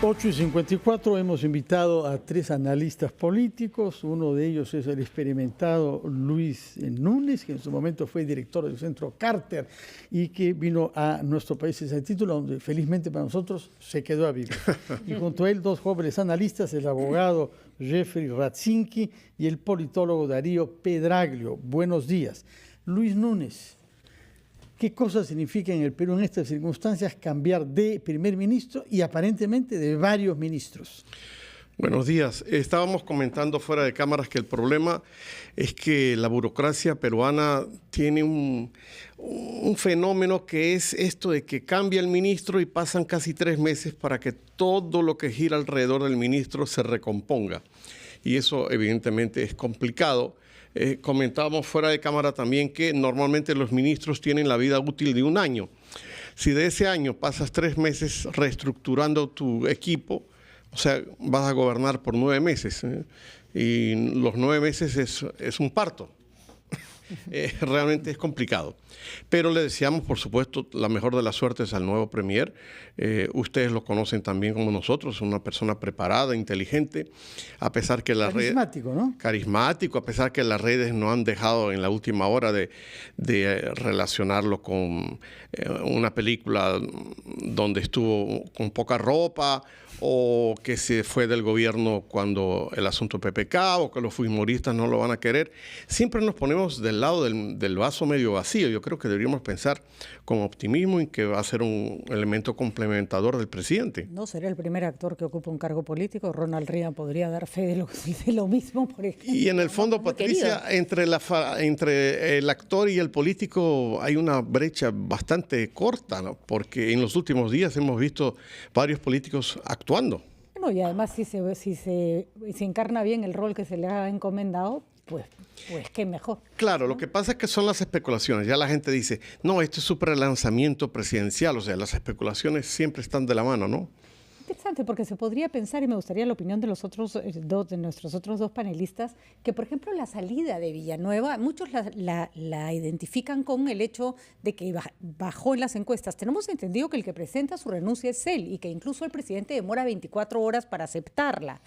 8:54 hemos invitado a 3 analistas políticos. Uno de ellos es el experimentado Luis Núñez, que en su momento fue director del Centro Carter y que vino a nuestro país ese título, donde felizmente para nosotros se quedó a vivir. Y junto a él 2 jóvenes analistas, el abogado Jeffrey Radzinski y el politólogo Darío Pedraglio. Buenos días. Luis Núñez, ¿qué cosa significa en el Perú en estas circunstancias cambiar de primer ministro y aparentemente de varios ministros? Buenos días. Estábamos comentando fuera de cámaras que el problema es que la burocracia peruana tiene un fenómeno que es esto de que cambia el ministro y pasan casi 3 meses para que todo lo que gira alrededor del ministro se recomponga. Y eso evidentemente es complicado. Comentábamos fuera de cámara también que normalmente los ministros tienen la vida útil de 1 año. Si de ese año pasas 3 meses reestructurando tu equipo, o sea, vas a gobernar por 9 meses. Y los 9 meses es un parto. Realmente es complicado. Pero le deseamos, por supuesto, la mejor de las suertes al nuevo premier. Ustedes lo conocen también como nosotros, una persona preparada, inteligente, a pesar que las redes... Carismático, ¿no? Carismático, a pesar que las redes no han dejado en la última hora de relacionarlo con una película donde estuvo con poca ropa, o que se fue del gobierno cuando el asunto PPK, o que los fujimoristas no lo van a querer. Siempre nos ponemos del lado del vaso medio vacío. Yo creo que deberíamos pensar con optimismo en que va a ser un elemento complementador del presidente. No será el primer actor que ocupa un cargo político. Ronald Reagan podría dar fe de lo mismo, por ejemplo. Y en el fondo, Patricia, entre el actor y el político hay una brecha bastante corta, ¿no? Porque en los últimos días hemos visto varios políticos actuando. Bueno, y además si se encarna bien el rol que se le ha encomendado, pues qué mejor. Claro, ¿no? Lo que pasa es que son las especulaciones. Ya la gente dice, no, esto es su prelanzamiento presidencial. O sea, las especulaciones siempre están de la mano, ¿no? Interesante, porque se podría pensar, y me gustaría la opinión de nuestros otros dos panelistas, que por ejemplo la salida de Villanueva, muchos la identifican con el hecho de que bajó en las encuestas. Tenemos entendido que el que presenta su renuncia es él y que incluso el presidente demora 24 horas para aceptarla.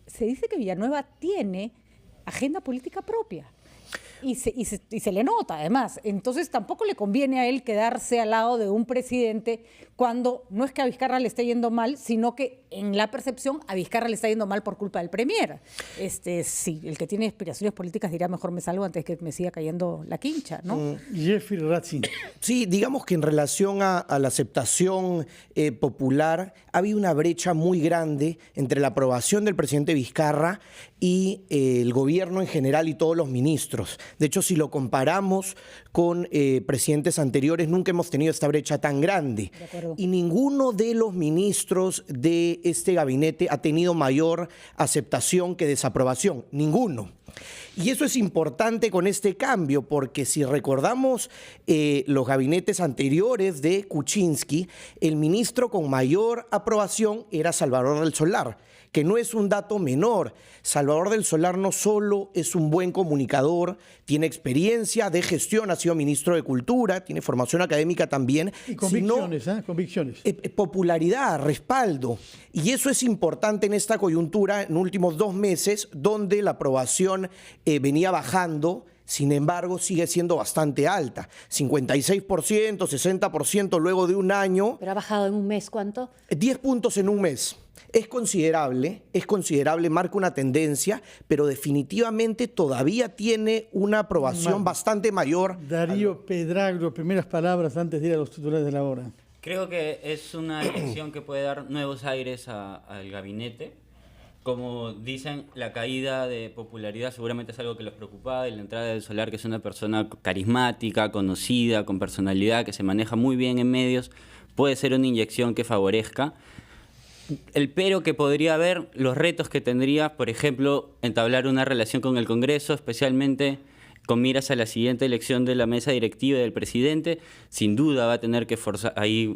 Se dice que Villanueva tiene agenda política propia. Y se le nota, además. Entonces tampoco le conviene a él quedarse al lado de un presidente cuando no es que a Vizcarra le esté yendo mal, sino que en la percepción a Vizcarra le está yendo mal por culpa del premier. Sí, el que tiene aspiraciones políticas dirá mejor me salgo antes que me siga cayendo la quincha, ¿no? Jeffrey Radzinski. Sí, digamos que en relación a la aceptación popular, ha habido una brecha muy grande entre la aprobación del presidente Vizcarra y el gobierno en general y todos los ministros. De hecho, si lo comparamos con presidentes anteriores, nunca hemos tenido esta brecha tan grande. Y ninguno de los ministros de este gabinete ha tenido mayor aceptación que desaprobación. Ninguno. Y eso es importante con este cambio, porque si recordamos los gabinetes anteriores de Kuczynski, el ministro con mayor aprobación era Salvador del Solar, que no es un dato menor. Salvador del Solar no solo es un buen comunicador, tiene experiencia de gestión, ha sido ministro de Cultura, tiene formación académica también. Y convicciones, convicciones. Popularidad, respaldo. Y eso es importante en esta coyuntura, en los últimos 2 meses, donde la aprobación venía bajando. Sin embargo, sigue siendo bastante alta, 56%, 60% luego de 1 año. ¿Pero ha bajado en un mes cuánto? 10 puntos en 1 mes. Es considerable, marca una tendencia, pero definitivamente todavía tiene una aprobación bastante mayor. Darío Pedraglio, primeras palabras antes de ir a los titulares de la hora. Creo que es una elección que puede dar nuevos aires al gabinete. Como dicen, la caída de popularidad seguramente es algo que los preocupaba, y la entrada del Solar, que es una persona carismática, conocida, con personalidad, que se maneja muy bien en medios, puede ser una inyección que favorezca. El pero que podría haber, los retos que tendría, por ejemplo, entablar una relación con el Congreso, especialmente con miras a la siguiente elección de la mesa directiva del presidente, sin duda va a tener que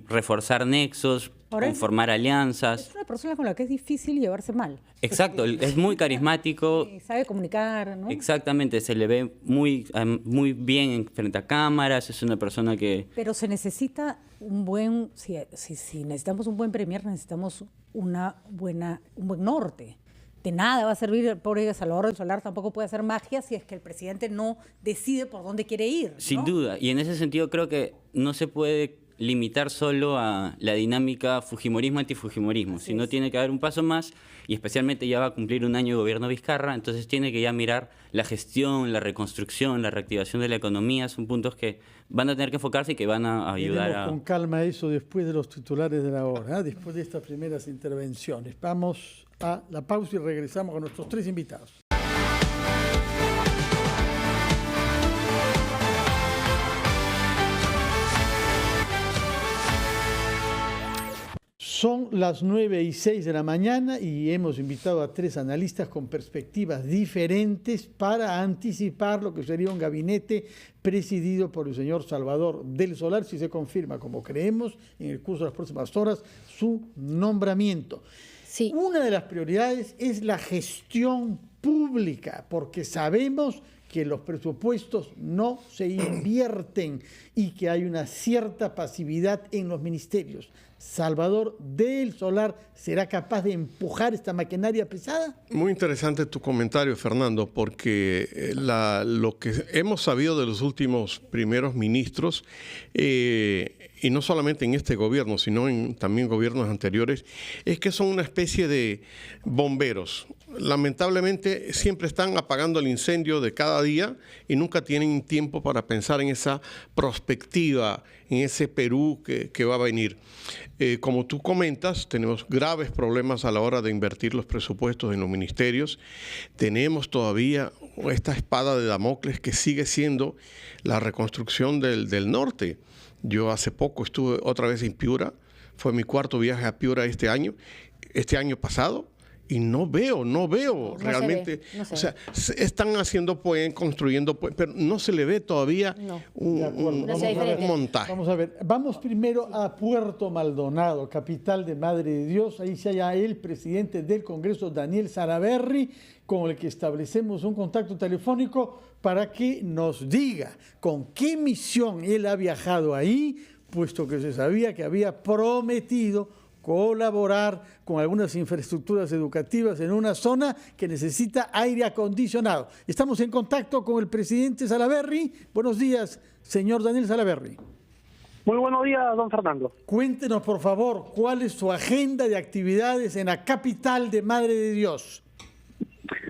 reforzar nexos, formar alianzas. Es una persona con la que es difícil llevarse mal. Exacto, es muy carismático. Sabe comunicar, ¿no? Exactamente, se le ve muy bien frente a cámaras, es una persona que... Pero se necesita un buen, si necesitamos un buen premier, necesitamos un buen norte. De nada va a servir el pobre Salvador del Solar, tampoco puede hacer magia si es que el presidente no decide por dónde quiere ir, ¿no? Sin duda, y en ese sentido creo que no se puede limitar solo a la dinámica fujimorismo-antifujimorismo, sino tiene que haber un paso más, y especialmente ya va a cumplir un año de gobierno Vizcarra, entonces tiene que ya mirar la gestión, la reconstrucción, la reactivación de la economía, son puntos que van a tener que enfocarse y que van a ayudar Veremos con calma eso después de los titulares de la hora, después de estas primeras intervenciones. Vamos a la pausa y regresamos con nuestros 3 invitados. Son las 9:06 de la mañana y hemos invitado a 3 analistas con perspectivas diferentes para anticipar lo que sería un gabinete presidido por el señor Salvador del Solar, si se confirma, como creemos, en el curso de las próximas horas, su nombramiento. Sí. Una de las prioridades es la gestión pública, porque sabemos que los presupuestos no se invierten y que hay una cierta pasividad en los ministerios. ¿Salvador del Solar será capaz de empujar esta maquinaria pesada? Muy interesante tu comentario, Fernando, porque lo que hemos sabido de los últimos primeros ministros, y no solamente en este gobierno, sino en también gobiernos anteriores, es que son una especie de bomberos. Lamentablemente siempre están apagando el incendio de cada día y nunca tienen tiempo para pensar en esa perspectiva, en ese Perú que va a venir. Como tú comentas, tenemos graves problemas a la hora de invertir los presupuestos en los ministerios. Tenemos todavía esta espada de Damocles que sigue siendo la reconstrucción del norte. Yo hace poco estuve otra vez en Piura, fue mi 4º viaje a Piura este año pasado, y no veo realmente, o sea, están haciendo construyendo pero no se le ve todavía un montaje. Vamos a ver, vamos primero a Puerto Maldonado, capital de Madre de Dios. Ahí se halla el presidente del Congreso, Daniel Salaverry, con el que establecemos un contacto telefónico para que nos diga con qué misión él ha viajado ahí, puesto que se sabía que había prometido colaborar con algunas infraestructuras educativas en una zona que necesita aire acondicionado. Estamos en contacto con el presidente Salaverry. Buenos días, señor Daniel Salaverry. Muy buenos días, don Fernando. Cuéntenos, por favor, cuál es su agenda de actividades en la capital de Madre de Dios.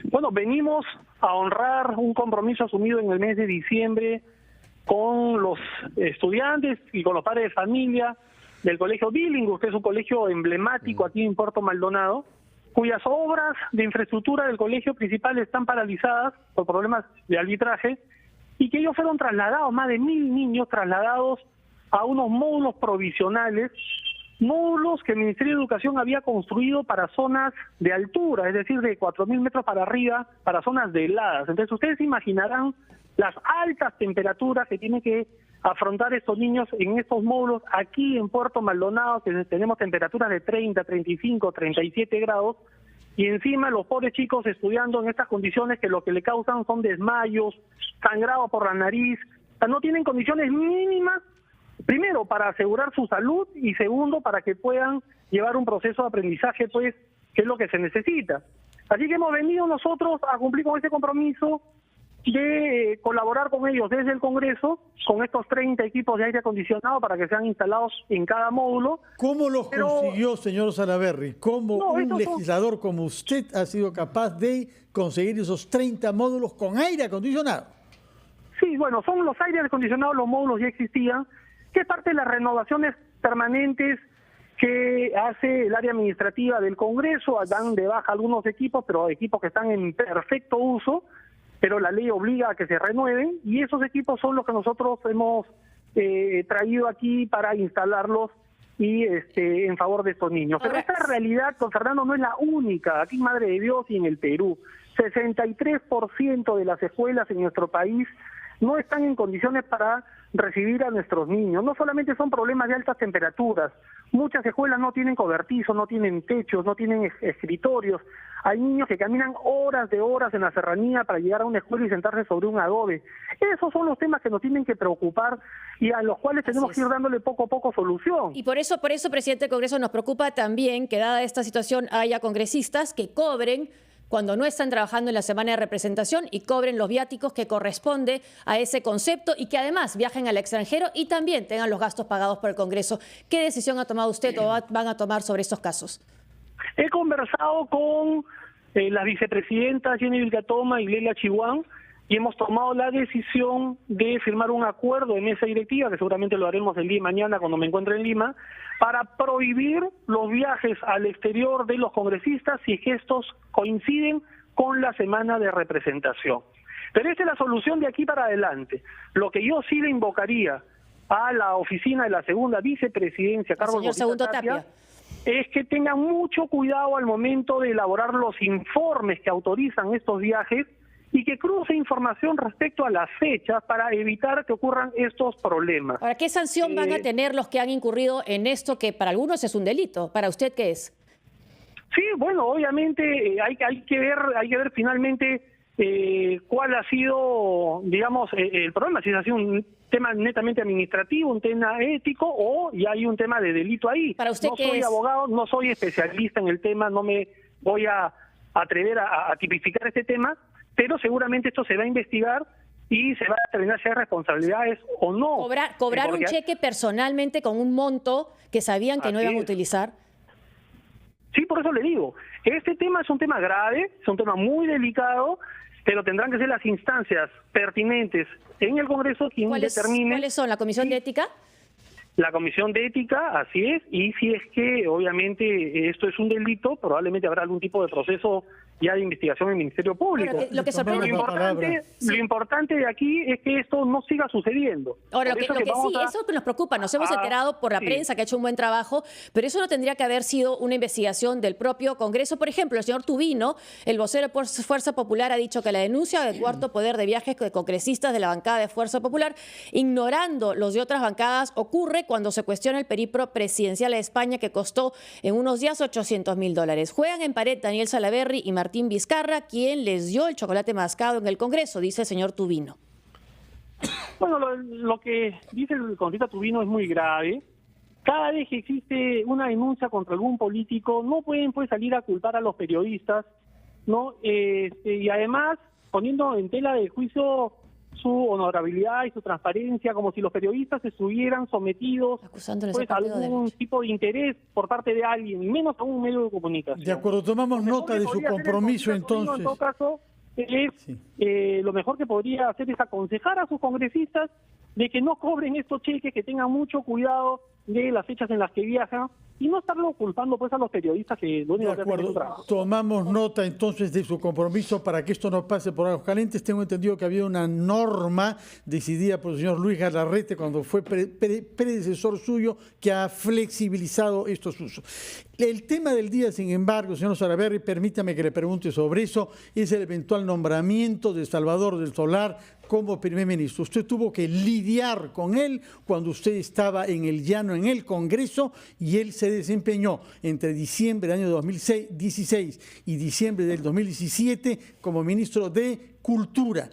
Bueno, venimos a honrar un compromiso asumido en el mes de diciembre con los estudiantes y con los padres de familia del Colegio Billinghus, que es un colegio emblemático aquí en Puerto Maldonado, cuyas obras de infraestructura del colegio principal están paralizadas por problemas de arbitraje, y que ellos fueron trasladados, más de 1.000 niños trasladados a unos módulos provisionales, módulos que el Ministerio de Educación había construido para zonas de altura, es decir, de 4.000 metros para arriba, para zonas de heladas. Entonces ustedes imaginarán las altas temperaturas que tienen que afrontar estos niños en estos módulos aquí en Puerto Maldonado, que tenemos temperaturas de 30, 35, 37 grados, y encima los pobres chicos estudiando en estas condiciones que lo que le causan son desmayos, sangrado por la nariz. O sea, no tienen condiciones mínimas, primero para asegurar su salud y segundo para que puedan llevar un proceso de aprendizaje, pues, que es lo que se necesita. Así que hemos venido nosotros a cumplir con ese compromiso de colaborar con ellos desde el Congreso, con estos 30 equipos de aire acondicionado para que sean instalados en cada módulo. ¿Cómo los consiguió, señor Salaverry? ¿Cómo un legislador como usted ha sido capaz de conseguir esos 30 módulos con aire acondicionado? Sí, bueno, son los aires acondicionados, los módulos ya existían, que es parte de las renovaciones permanentes que hace el área administrativa del Congreso. Dan de baja algunos equipos, pero equipos que están en perfecto uso, pero la ley obliga a que se renueven, y esos equipos son los que nosotros hemos traído aquí para instalarlos y en favor de estos niños. Pero esta realidad, con Fernando, no es la única, aquí en Madre de Dios y en el Perú. 63% de las escuelas en nuestro país no están en condiciones para recibir a nuestros niños. No solamente son problemas de altas temperaturas, muchas escuelas no tienen cobertizo, no tienen techos, no tienen escritorios. Hay niños que caminan horas de horas en la serranía para llegar a una escuela y sentarse sobre un adobe. Esos son los temas que nos tienen que preocupar y a los cuales tenemos que ir dándole poco a poco solución. Y por eso, presidente del Congreso, nos preocupa también que dada esta situación haya congresistas que cobren cuando no están trabajando en la semana de representación y cobren los viáticos que corresponde a ese concepto y que además viajen al extranjero y también tengan los gastos pagados por el Congreso. ¿Qué decisión ha tomado usted o van a tomar sobre estos casos? He conversado con las vicepresidentas Jenny Vilcatoma y Leila Chihuán y hemos tomado la decisión de firmar un acuerdo de mesa directiva, que seguramente lo haremos el día de mañana cuando me encuentre en Lima, para prohibir los viajes al exterior de los congresistas si es que estos coinciden con la semana de representación. Pero esta es la solución de aquí para adelante. Lo que yo sí le invocaría a la oficina de la segunda vicepresidencia, cargo señor Segundo Tapia, es que tengan mucho cuidado al momento de elaborar los informes que autorizan estos viajes y que cruce información respecto a las fechas para evitar que ocurran estos problemas. Ahora, ¿qué sanción van a tener los que han incurrido en esto que para algunos es un delito? ¿Para usted qué es? Sí, bueno, obviamente hay que ver finalmente cuál ha sido, digamos, el problema, si ha sido un tema netamente administrativo, un tema ético o ya hay un tema de delito ahí. ¿Para usted no qué soy es? abogado, no soy especialista en el tema, no me voy a atrever a tipificar este tema, pero seguramente esto se va a investigar y se va a determinar si hay responsabilidades o no. Cobrar un cheque personalmente con un monto que sabían que no iban a utilizar. Sí, por eso le digo, este tema es un tema grave, es un tema muy delicado, pero tendrán que ser las instancias pertinentes en el Congreso quien determine. ¿Cuáles son? ¿La Comisión de Ética? La Comisión de Ética, así es, y si es que obviamente esto es un delito, probablemente habrá algún tipo de proceso ya de investigación en el Ministerio Público. Ahora, lo que sorprende... Lo importante de aquí es que esto no siga sucediendo. Ahora, lo que sí, eso que nos preocupa, nos hemos enterado por la prensa que ha hecho un buen trabajo, pero eso no tendría que haber sido una investigación del propio Congreso. Por ejemplo, el señor Tubino, el vocero de Fuerza Popular, ha dicho que la denuncia del cuarto poder de viajes de congresistas de la bancada de Fuerza Popular, ignorando los de otras bancadas, ocurre cuando se cuestiona el periplo presidencial de España que costó en unos días $800.000. Juegan en pared Daniel Salaverry y Martín Vizcarra, quien les dio el chocolate mascado en el Congreso, dice el señor Tubino. Bueno, lo que dice el congresista Tubino es muy grave. Cada vez que existe una denuncia contra algún político, no pueden salir a culpar a los periodistas, ¿no? Y además poniendo en tela de juicio su honorabilidad y su transparencia, como si los periodistas estuvieran sometidos a algún tipo de interés por parte de alguien, y menos a un medio de comunicación. De acuerdo, tomamos nota de su compromiso entonces. En todo caso, lo mejor que podría hacer es aconsejar a sus congresistas de que no cobren estos cheques, que tengan mucho cuidado de las fechas en las que viajan y no estarlo culpando a los periodistas que lo único que hacen es su trabajo. Tomamos nota entonces de su compromiso para que esto no pase por aguas calientes. Tengo entendido que había una norma decidida por el señor Luis Galarrete cuando fue predecesor suyo que ha flexibilizado estos usos. El tema del día, sin embargo, señor Salaverry, permítame que le pregunte sobre eso, es el eventual nombramiento de Salvador del Solar como primer ministro. Usted tuvo que lidiar con él cuando usted estaba en el llano, en el Congreso, y él se desempeñó entre diciembre del año 2016 y diciembre del 2017 como ministro de Cultura.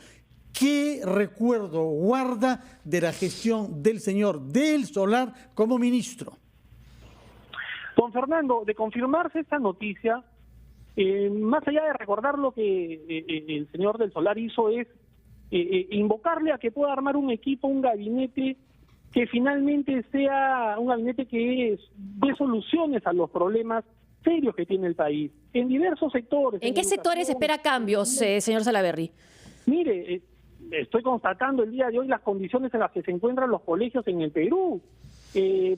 ¿Qué recuerdo guarda de la gestión del señor del Solar como ministro? Don Fernando, de confirmarse esta noticia, más allá de recordar lo que el señor del Solar hizo, es invocarle a que pueda armar un equipo, un gabinete que finalmente sea un gabinete que dé soluciones a los problemas serios que tiene el país, en diversos sectores. ¿En qué sectores espera cambios, señor Salaverry? Mire, estoy constatando el día de hoy las condiciones en las que se encuentran los colegios en el Perú.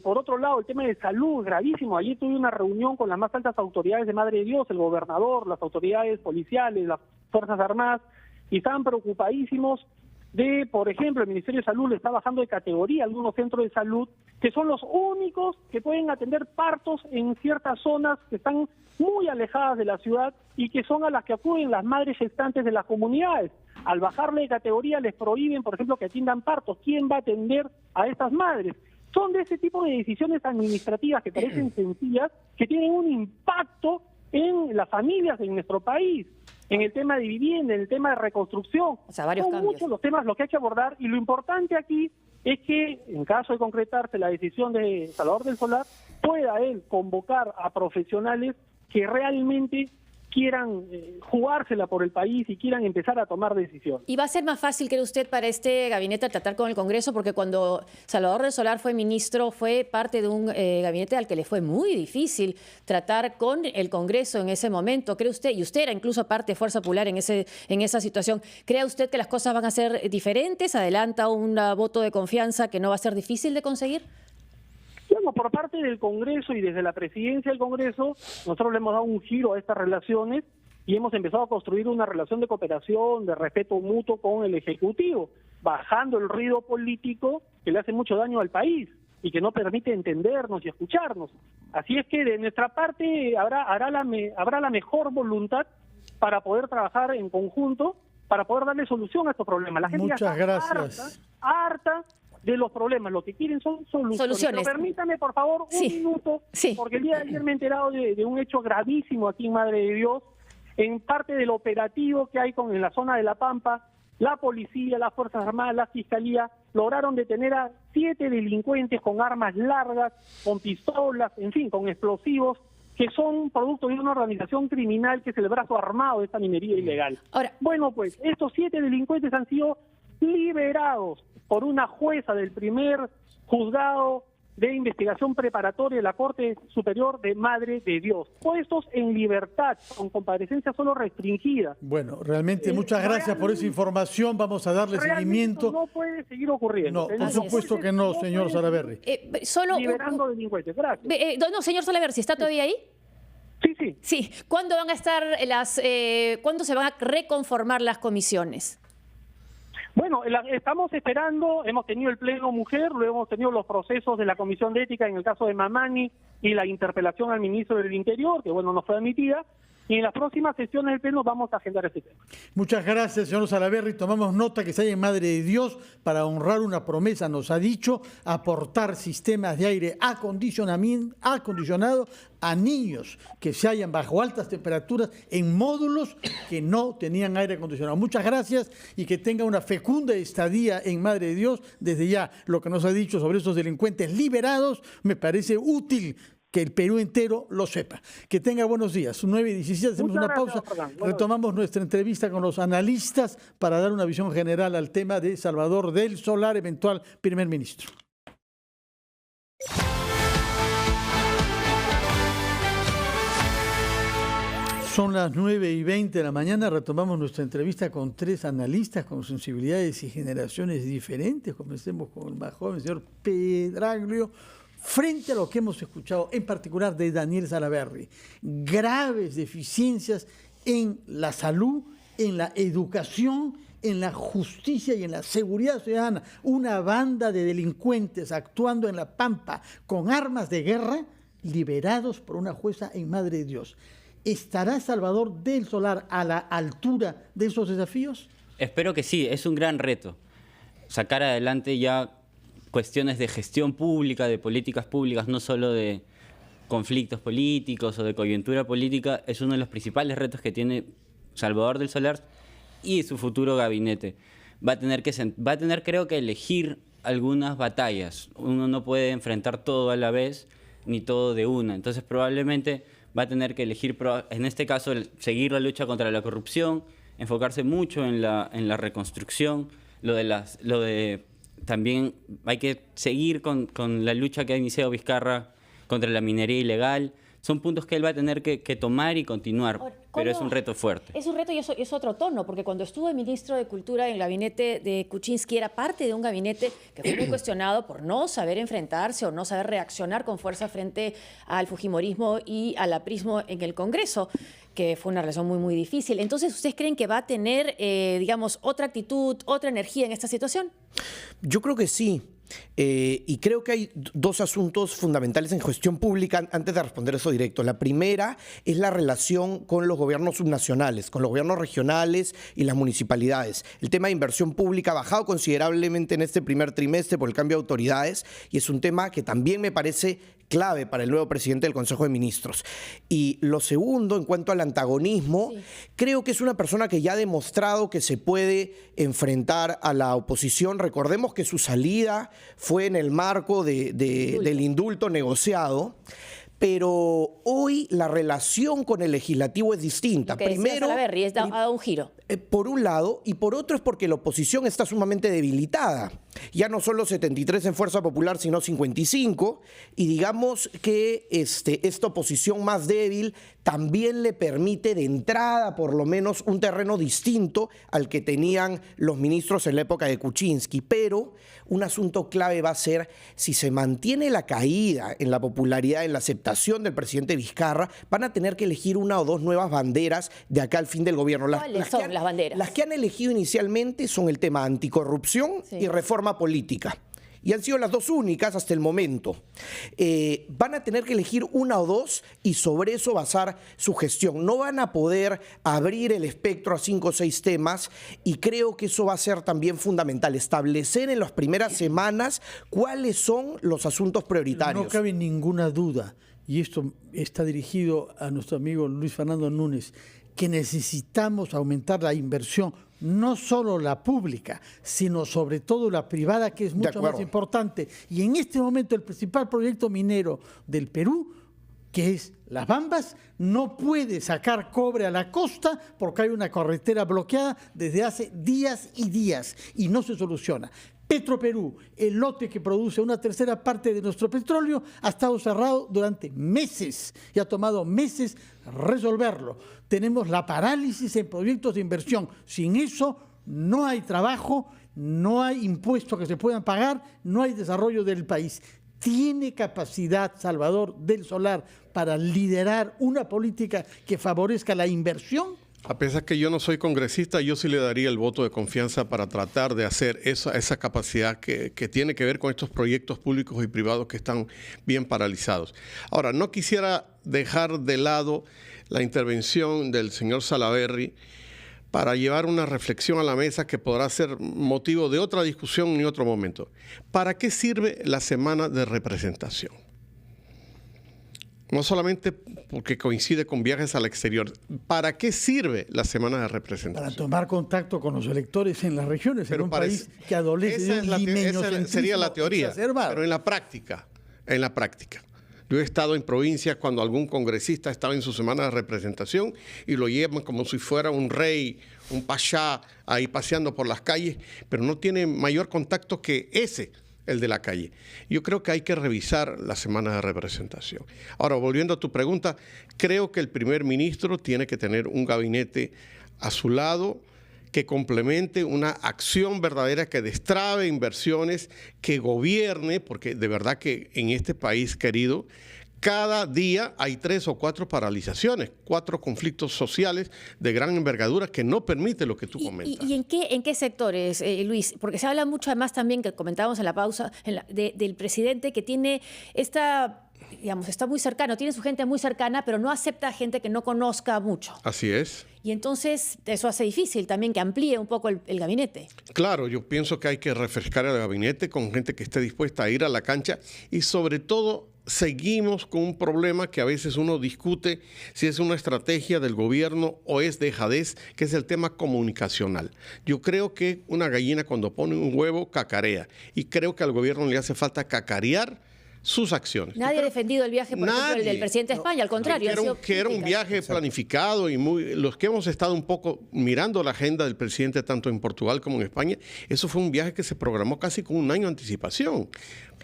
Por otro lado, el tema de salud, gravísimo. Ayer tuve una reunión con las más altas autoridades de Madre de Dios, el gobernador, las autoridades policiales, las Fuerzas Armadas, y estaban preocupadísimos de, por ejemplo, el Ministerio de Salud le está bajando de categoría a algunos centros de salud, que son los únicos que pueden atender partos en ciertas zonas que están muy alejadas de la ciudad y que son a las que acuden las madres gestantes de las comunidades. Al bajarle de categoría les prohíben, por ejemplo, que atiendan partos. ¿Quién va a atender a estas madres? Son de ese tipo de decisiones administrativas que parecen sencillas, que tienen un impacto en las familias en nuestro país, en el tema de vivienda, en el tema de reconstrucción. O sea, varios Son cambios. muchos los temas los que hay que abordar, y lo importante aquí es que, en caso de concretarse la decisión de Salvador del Solar, pueda él convocar a profesionales que realmente quieran jugársela por el país y quieran empezar a tomar decisiones. ¿Y va a ser más fácil, cree usted, para este gabinete tratar con el Congreso? Porque cuando Salvador del Solar fue ministro, fue parte de un gabinete al que le fue muy difícil tratar con el Congreso en ese momento. ¿Cree usted, y usted era incluso parte de Fuerza Popular en esa situación, ¿cree usted que las cosas van a ser diferentes? ¿Adelanta un voto de confianza que no va a ser difícil de conseguir? Bueno, por parte del Congreso y desde la presidencia del Congreso, nosotros le hemos dado un giro a estas relaciones y hemos empezado a construir una relación de cooperación, de respeto mutuo con el Ejecutivo, bajando el ruido político que le hace mucho daño al país y que no permite entendernos y escucharnos. Así es que de nuestra parte habrá la mejor voluntad para poder trabajar en conjunto, para poder darle solución a estos problemas. La gente Muchas ya está gracias. harta de los problemas, lo que quieren son soluciones. Pero permítame, por favor, un minuto, porque el día de ayer me he enterado de un hecho gravísimo aquí en Madre de Dios. En parte del operativo que hay en la zona de La Pampa, la policía, las Fuerzas Armadas, la Fiscalía, lograron detener a 7 delincuentes con armas largas, con pistolas, en fin, con explosivos, que son producto de una organización criminal que es el brazo armado de esta minería ilegal. Ahora, bueno, pues estos 7 delincuentes han sido liberados por una jueza del primer juzgado de investigación preparatoria de la Corte Superior de Madre de Dios, puestos en libertad, con comparecencia solo restringida. Bueno, realmente muchas gracias por esa información, vamos a darle seguimiento. No puede seguir ocurriendo. No, por supuesto que no, señor Salaverry. Liberando delincuentes, gracias. No, señor Salaverry, ¿está todavía ahí? Sí. Sí, ¿cuándo van a estar cuándo se van a reconformar las comisiones? Bueno, estamos esperando, hemos tenido el pleno mujer, luego hemos tenido los procesos de la Comisión de Ética en el caso de Mamani y la interpelación al ministro del Interior, que bueno, no fue admitida, y en las próximas sesiones del pleno vamos a agendar este tema. Muchas gracias, señor Salaverry. Tomamos nota que se haya en Madre de Dios para honrar una promesa, nos ha dicho, aportar sistemas de aire acondicionado a niños que se hallan bajo altas temperaturas en módulos que no tenían aire acondicionado. Muchas gracias y que tenga una fecunda estadía en Madre de Dios. Desde ya, lo que nos ha dicho sobre estos delincuentes liberados me parece útil que el Perú entero lo sepa. Que tenga buenos días. 9:17, hacemos una pausa. Retomamos nuestra entrevista con los analistas para dar una visión general al tema de Salvador del Solar, eventual primer ministro. Son las 9:20 de la mañana, retomamos nuestra entrevista con 3 analistas con sensibilidades y generaciones diferentes. Comencemos con el más joven, señor Pedraglio, frente a lo que hemos escuchado, en particular de Daniel Salaverry. Graves deficiencias en la salud, en la educación, en la justicia y en la seguridad ciudadana. Una banda de delincuentes actuando en La Pampa con armas de guerra, liberados por una jueza en Madre de Dios. ¿Estará Salvador del Solar a la altura de esos desafíos? Espero que sí, es un gran reto. Sacar adelante ya cuestiones de gestión pública, de políticas públicas, no solo de conflictos políticos o de coyuntura política, es uno de los principales retos que tiene Salvador del Solar y su futuro gabinete. Va a tener, creo que, elegir algunas batallas. Uno no puede enfrentar todo a la vez, ni todo de una. Entonces, probablemente va a tener que elegir, en este caso, seguir la lucha contra la corrupción, enfocarse mucho en la reconstrucción, también hay que seguir con la lucha que ha iniciado Vizcarra contra la minería ilegal, son puntos que él va a tener que tomar y continuar, Ahora, pero es un reto fuerte. Es un reto y es otro tono, porque cuando estuvo el ministro de Cultura en el gabinete de Kuczynski, era parte de un gabinete que fue muy cuestionado por no saber enfrentarse o no saber reaccionar con fuerza frente al fujimorismo y al aprismo en el Congreso, que fue una relación muy, muy difícil. Entonces, ¿ustedes creen que va a tener, digamos, otra actitud, otra energía en esta situación? Yo creo que sí. Y creo que hay dos asuntos fundamentales en gestión pública antes de responder eso directo. La primera es la relación con los gobiernos subnacionales, con los gobiernos regionales y las municipalidades. El tema de inversión pública ha bajado considerablemente en este primer trimestre por el cambio de autoridades y es un tema que también me parece clave para el nuevo presidente del Consejo de Ministros. Y lo segundo, en cuanto al antagonismo, creo que es una persona que ya ha demostrado que se puede enfrentar a la oposición. Recordemos que su salida fue en el marco del indulto negociado. Pero hoy la relación con el legislativo es distinta. Primero, Salaverry, ha dado un giro. Por un lado, y por otro es porque la oposición está sumamente debilitada. Ya no son los 73 en Fuerza Popular, sino 55. Y digamos que esta oposición más débil también le permite de entrada, por lo menos, un terreno distinto al que tenían los ministros en la época de Kuczynski. Pero un asunto clave va a ser si se mantiene la caída en la popularidad, en la aceptación del presidente Vizcarra, van a tener que elegir una o dos nuevas banderas de acá al fin del gobierno. ¿Cuáles son las banderas? Las que han elegido inicialmente son el tema anticorrupción y reforma política. Y han sido las dos únicas hasta el momento. Van a tener que elegir una o dos y sobre eso basar su gestión. No van a poder abrir el espectro a 5 o 6 temas y creo que eso va a ser también fundamental. Establecer en las primeras semanas cuáles son los asuntos prioritarios. No cabe ninguna duda, y esto está dirigido a nuestro amigo Luis Fernando Núñez, que necesitamos aumentar la inversión, no solo la pública, sino sobre todo la privada, que es mucho más importante. Y en este momento el principal proyecto minero del Perú, que es Las Bambas, no puede sacar cobre a la costa porque hay una carretera bloqueada desde hace días y días y no se soluciona. Petroperú, el lote que produce una tercera parte de nuestro petróleo, ha estado cerrado durante meses y ha tomado meses resolverlo. Tenemos la parálisis en proyectos de inversión. Sin eso no hay trabajo, no hay impuestos que se puedan pagar, no hay desarrollo del país. ¿Tiene capacidad Salvador del Solar para liderar una política que favorezca la inversión? A pesar que yo no soy congresista, yo sí le daría el voto de confianza para tratar de hacer esa capacidad que tiene que ver con estos proyectos públicos y privados que están bien paralizados. Ahora, no quisiera dejar de lado la intervención del señor Salaverry para llevar una reflexión a la mesa que podrá ser motivo de otra discusión en otro momento. ¿Para qué sirve la semana de representación? No solamente porque coincide con viajes al exterior. ¿Para qué sirve la semana de representación? Para tomar contacto con los electores en las regiones, en un país que adolece de un limeñocentrismo sería la teoría, exacerbado. Pero en la práctica. Yo he estado en provincias cuando algún congresista estaba en su semana de representación y lo llevan como si fuera un rey, un pachá, ahí paseando por las calles, pero no tiene mayor contacto que el de la calle. Yo creo que hay que revisar la semana de representación. Ahora, volviendo a tu pregunta, creo que el primer ministro tiene que tener un gabinete a su lado que complemente una acción verdadera que destrabe inversiones, que gobierne, porque de verdad que en este país, querido, cada día hay 3 o 4 paralizaciones, 4 conflictos sociales de gran envergadura que no permite lo que tú comentas. ¿Y en qué sectores, Luis? Porque se habla mucho además también, que comentábamos en la pausa, del presidente que tiene está muy cercano, tiene su gente muy cercana, pero no acepta gente que no conozca mucho. Así es. Y entonces eso hace difícil también que amplíe un poco el gabinete. Claro, yo pienso que hay que refrescar el gabinete con gente que esté dispuesta a ir a la cancha y sobre todo seguimos con un problema que a veces uno discute si es una estrategia del gobierno o es dejadez, que es el tema comunicacional. Yo creo que una gallina cuando pone un huevo cacarea y creo que al gobierno le hace falta cacarear sus acciones. Nadie ha defendido el viaje, por ejemplo, el del presidente de España, al contrario. Que era un viaje planificado y los que hemos estado un poco mirando la agenda del presidente tanto en Portugal como en España, eso fue un viaje que se programó casi con un año de anticipación.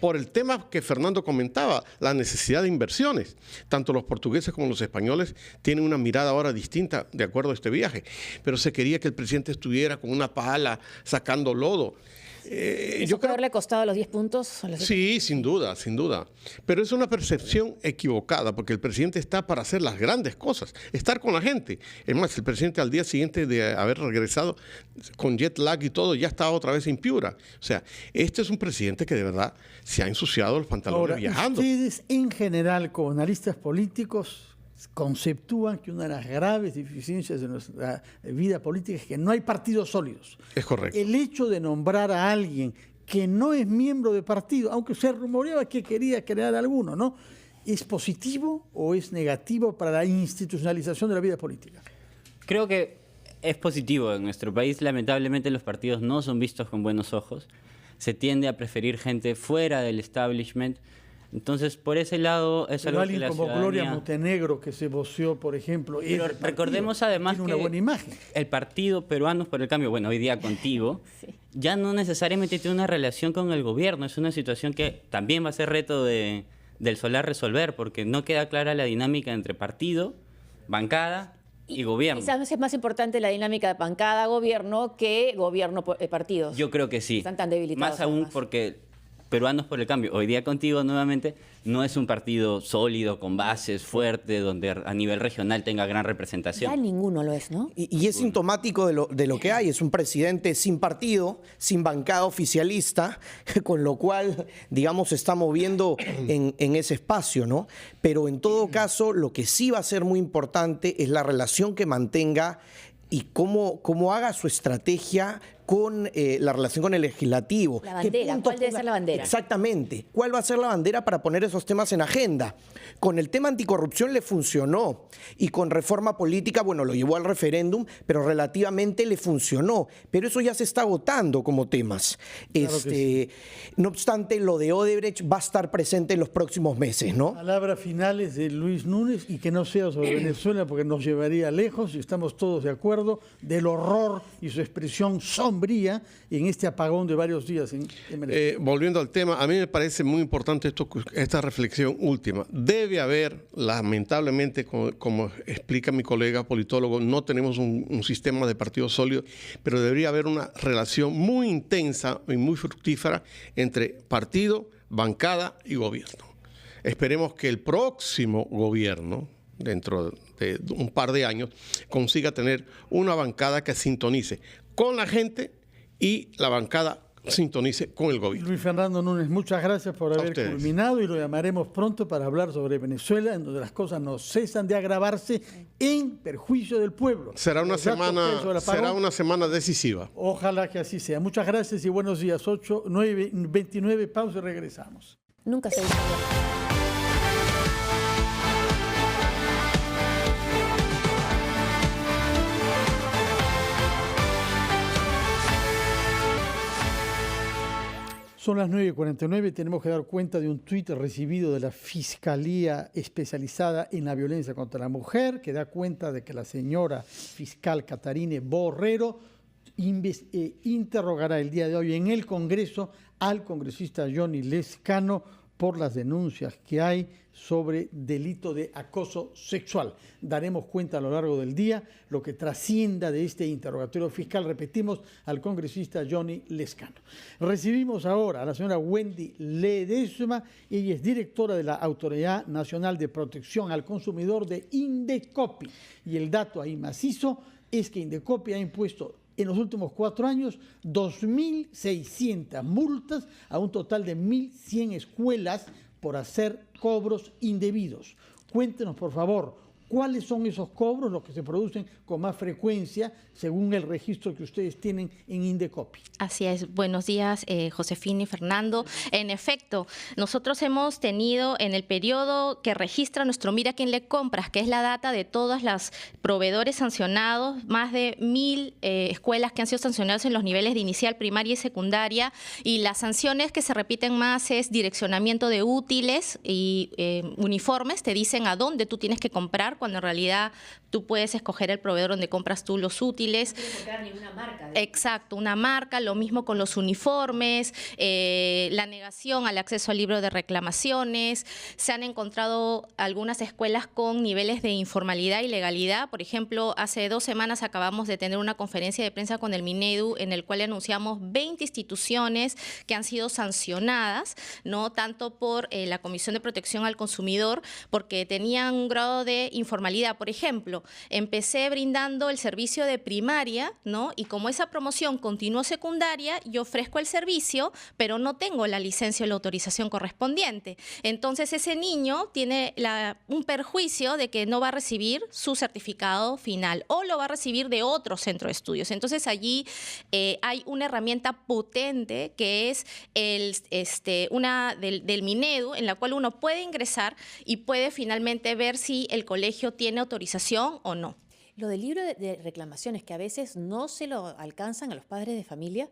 Por el tema que Fernando comentaba, la necesidad de inversiones. Tanto los portugueses como los españoles tienen una mirada ahora distinta de acuerdo a este viaje. Pero se quería que el presidente estuviera con una pala sacando lodo. ¿Eso puede haberle costado los 10 puntos? Sí, sin duda, sin duda. Pero es una percepción equivocada, porque el presidente está para hacer las grandes cosas, estar con la gente. Es más, el presidente al día siguiente de haber regresado con jet lag y todo, ya estaba otra vez en Piura. O sea, este es un presidente que de verdad se ha ensuciado los pantalones ahora, viajando. Ustedes, en general, como analistas políticos, conceptúan que una de las graves deficiencias de nuestra vida política es que no hay partidos sólidos. Es correcto. El hecho de nombrar a alguien que no es miembro de partido, aunque se rumoreaba que quería crear alguno, ¿no? ¿Es positivo o es negativo para la institucionalización de la vida política? Creo que es positivo. En nuestro país, lamentablemente, los partidos no son vistos con buenos ojos. Se tiende a preferir gente fuera del establishment. Entonces, por ese lado, es algo que la como ciudadanía... Gloria Montenegro, que se voció, por ejemplo, Pero recordemos además tiene que una buena imagen. El partido Peruanos por el Cambio, bueno, hoy día contigo, ya no necesariamente tiene una relación con el gobierno. Es una situación que también va a ser reto del Solar resolver, porque no queda clara la dinámica entre partido, bancada y gobierno. Quizás es más importante la dinámica de bancada-gobierno que gobierno-partidos. Yo creo que sí. Están tan debilitados. Más aún además. porque Peruanos por el Cambio, hoy día contigo nuevamente, no es un partido sólido, con bases fuertes, donde a nivel regional tenga gran representación. Ya ninguno lo es, ¿no? Y es sintomático de lo que hay. Es un presidente sin partido, sin bancada oficialista, con lo cual, digamos, se está moviendo en ese espacio, ¿no? Pero en todo caso, lo que sí va a ser muy importante es la relación que mantenga y cómo haga su estrategia con la relación con el legislativo. La bandera, ¿cuál debe ser la bandera? Exactamente. ¿Cuál va a ser la bandera para poner esos temas en agenda? Con el tema anticorrupción le funcionó y con reforma política, bueno, lo llevó al referéndum, pero relativamente le funcionó. Pero eso ya se está agotando como temas. Claro que sí. No obstante, lo de Odebrecht va a estar presente en los próximos meses, ¿no? Palabras finales de Luis Núñez, y que no sea sobre Venezuela porque nos llevaría lejos, y estamos todos de acuerdo, del horror y su expresión sombría en este apagón de varios días en Venezuela. Volviendo al tema, a mí me parece muy importante esta reflexión última. Debe haber, lamentablemente, como explica mi colega politólogo, no tenemos un sistema de partidos sólidos, pero debería haber una relación muy intensa y muy fructífera entre partido, bancada y gobierno. Esperemos que el próximo gobierno, dentro de un par de años, consiga tener una bancada que sintonice con la gente y la bancada sintonice con el gobierno. Luis Fernando Núñez, muchas gracias por haber ustedes. culminado, y lo llamaremos pronto para hablar sobre Venezuela, en donde las cosas no cesan de agravarse en perjuicio del pueblo. Será una semana decisiva. Ojalá que así sea. Muchas gracias y buenos días. 8:29, pausa y regresamos. Nunca se dice. Son las 9:49, tenemos que dar cuenta de un tuit recibido de la Fiscalía Especializada en la Violencia contra la Mujer, que da cuenta de que la señora fiscal Catarine Borrero interrogará el día de hoy en el Congreso al congresista Johnny Lezcano por las denuncias que hay sobre delito de acoso sexual. Daremos cuenta a lo largo del día lo que trascienda de este interrogatorio fiscal, repetimos, al congresista Johnny Lezcano. Recibimos ahora a la señora Wendy Ledesma, ella es directora de la Autoridad Nacional de Protección al Consumidor de Indecopi. Y el dato ahí macizo es que Indecopi ha impuesto en los últimos 4 años 2.600 multas a un total de 1.100 escuelas por hacer cobros indebidos. Cuéntenos, por favor, ¿Cuáles son esos cobros, los que se producen con más frecuencia, según el registro que ustedes tienen en Indecopi? Así es. Buenos días, Josefina y Fernando. En efecto, nosotros hemos tenido en el periodo que registra nuestro Mira Quién Le Compras, que es la data de todos los proveedores sancionados, más de 1.000 escuelas que han sido sancionadas en los niveles de inicial, primaria y secundaria, y las sanciones que se repiten más es direccionamiento de útiles y uniformes. Te dicen a dónde tú tienes que comprar, cuando en realidad tú puedes escoger el proveedor donde compras tú los útiles. No tienes que comprar ninguna marca. Exacto, una marca, lo mismo con los uniformes, la negación al acceso al libro de reclamaciones. Se han encontrado algunas escuelas con niveles de informalidad y legalidad. Por ejemplo, hace 2 semanas acabamos de tener una conferencia de prensa con el Minedu en el cual anunciamos 20 instituciones que han sido sancionadas, ¿no? Tanto por la Comisión de Protección al Consumidor, porque tenían un grado de informalidad. Por ejemplo, empecé brindando el servicio de primaria, ¿no? Y como esa promoción continuó secundaria, yo ofrezco el servicio, pero no tengo la licencia o la autorización correspondiente. Entonces, ese niño tiene un perjuicio de que no va a recibir su certificado final o lo va a recibir de otro centro de estudios. Entonces, allí hay una herramienta potente que es una del Minedu, en la cual uno puede ingresar y puede finalmente ver si el colegio tiene autorización o no. Lo del libro de reclamaciones, que a veces no se lo alcanzan a los padres de familia,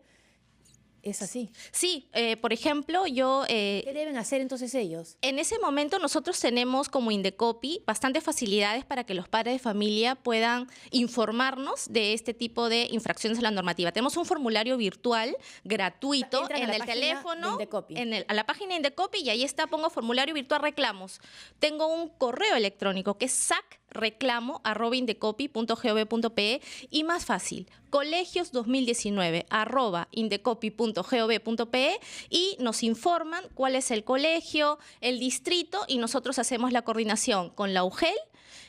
¿es así? Sí, por ejemplo, ¿Qué deben hacer entonces ellos? En ese momento nosotros tenemos como Indecopi bastantes facilidades para que los padres de familia puedan informarnos de este tipo de infracciones a la normativa. Tenemos un formulario virtual gratuito en el teléfono, a la página de Indecopi, y ahí está, pongo formulario virtual reclamos. Tengo un correo electrónico que es sacreclamo@indecopi.gov.pe y más fácil, colegios2019@indecopi.gov.pe, y nos informan cuál es el colegio, el distrito, y nosotros hacemos la coordinación con la UGEL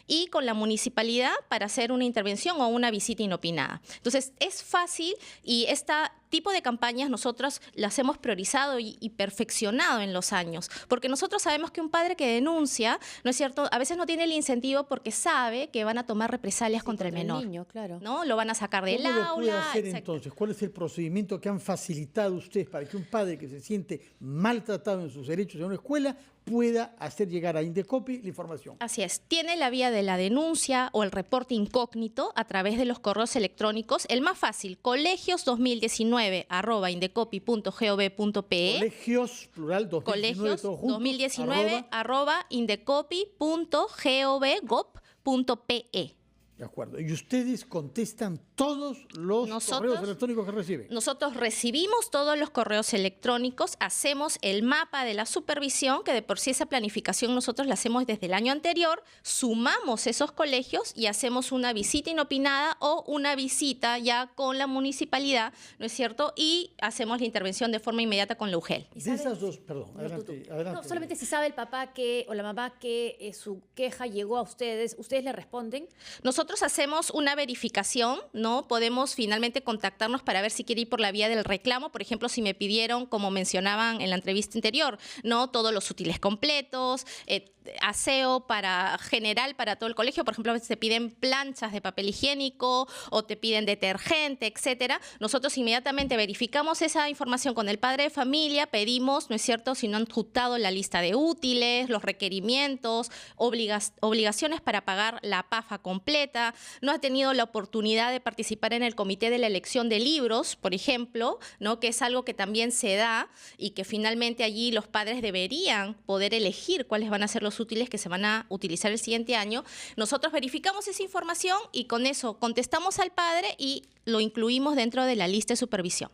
y con la municipalidad para hacer una intervención o una visita inopinada. Entonces, es fácil, y este tipo de campañas nosotros las hemos priorizado y perfeccionado en los años, porque nosotros sabemos que un padre que denuncia, ¿no es cierto?, a veces no tiene el incentivo porque sabe que van a tomar represalias contra el menor. Niño, claro. ¿No? Lo van a sacar del aula. ¿Cómo lo puede hacer exacto. entonces? ¿Cuál es el procedimiento que han facilitado ustedes para que un padre que se siente maltratado en sus derechos en una escuela pueda hacer llegar a Indecopi la información? Así es. Tiene la vía de la denuncia o el reporte incógnito a través de los correos electrónicos. El más fácil, colegios2019@indecopi.gov.pe. Colegios, plural, 2019, Colegios todo junto, 2019 @indecopi.gov.pe. De acuerdo. Y ustedes contestan todos los correos electrónicos que reciben. Nosotros recibimos todos los correos electrónicos, hacemos el mapa de la supervisión, que de por sí esa planificación nosotros la hacemos desde el año anterior, sumamos esos colegios y hacemos una visita inopinada o una visita ya con la municipalidad, ¿no es cierto? Y hacemos la intervención de forma inmediata con la UGEL. De esas dos, perdón, adelante. No, solamente si sabe el papá o la mamá que su queja llegó a ustedes, ¿ustedes le responden? Nosotros hacemos una verificación, ¿no? Podemos finalmente contactarnos para ver si quiere ir por la vía del reclamo. Por ejemplo, si me pidieron, como mencionaban en la entrevista anterior, ¿no?, todos los útiles completos, aseo general para todo el colegio. Por ejemplo, a veces te piden planchas de papel higiénico o te piden detergente, etcétera. Nosotros inmediatamente verificamos esa información con el padre de familia, pedimos, ¿no es cierto?, si no han adjuntado la lista de útiles, los requerimientos, obligaciones para pagar la PAFA completa, no ha tenido la oportunidad de participar en el comité de la elección de libros, por ejemplo, ¿no?, que es algo que también se da y que finalmente allí los padres deberían poder elegir cuáles van a ser los útiles que se van a utilizar el siguiente año. Nosotros verificamos esa información y con eso contestamos al padre y lo incluimos dentro de la lista de supervisión.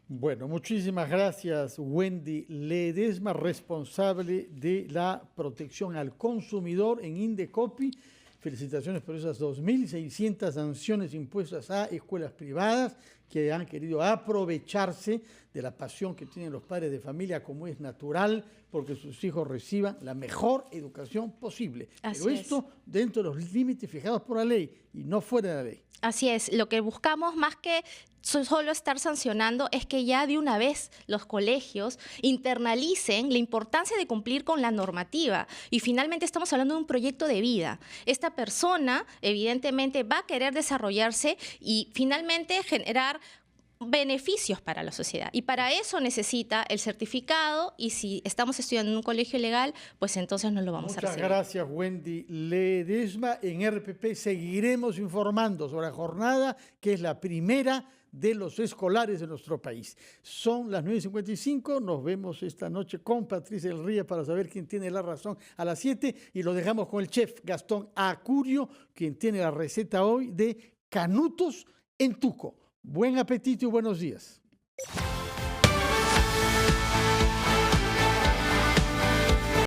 Bueno, muchísimas gracias, Wendy Ledesma, responsable de la protección al consumidor en Indecopi. Felicitaciones por esas 2.600 sanciones impuestas a escuelas privadas que han querido aprovecharse de la pasión que tienen los padres de familia, como es natural, porque sus hijos reciban la mejor educación posible. Pero esto dentro de los límites fijados por la ley y no fuera de la ley. Así es, lo que buscamos más que solo estar sancionando es que ya de una vez los colegios internalicen la importancia de cumplir con la normativa. Y finalmente estamos hablando de un proyecto de vida. Esta persona evidentemente va a querer desarrollarse y finalmente generar beneficios para la sociedad. Y para eso necesita el certificado, y si estamos estudiando en un colegio legal, pues entonces no lo vamos a recibir. Muchas gracias, Wendy Ledesma. En RPP seguiremos informando sobre la jornada, que es la primera de los escolares de nuestro país. Son las 9:55, nos vemos esta noche con Patricia del Río para saber quién tiene la razón a las 7, y lo dejamos con el chef Gastón Acurio, quien tiene la receta hoy de canutos en tuco. Buen apetito y buenos días.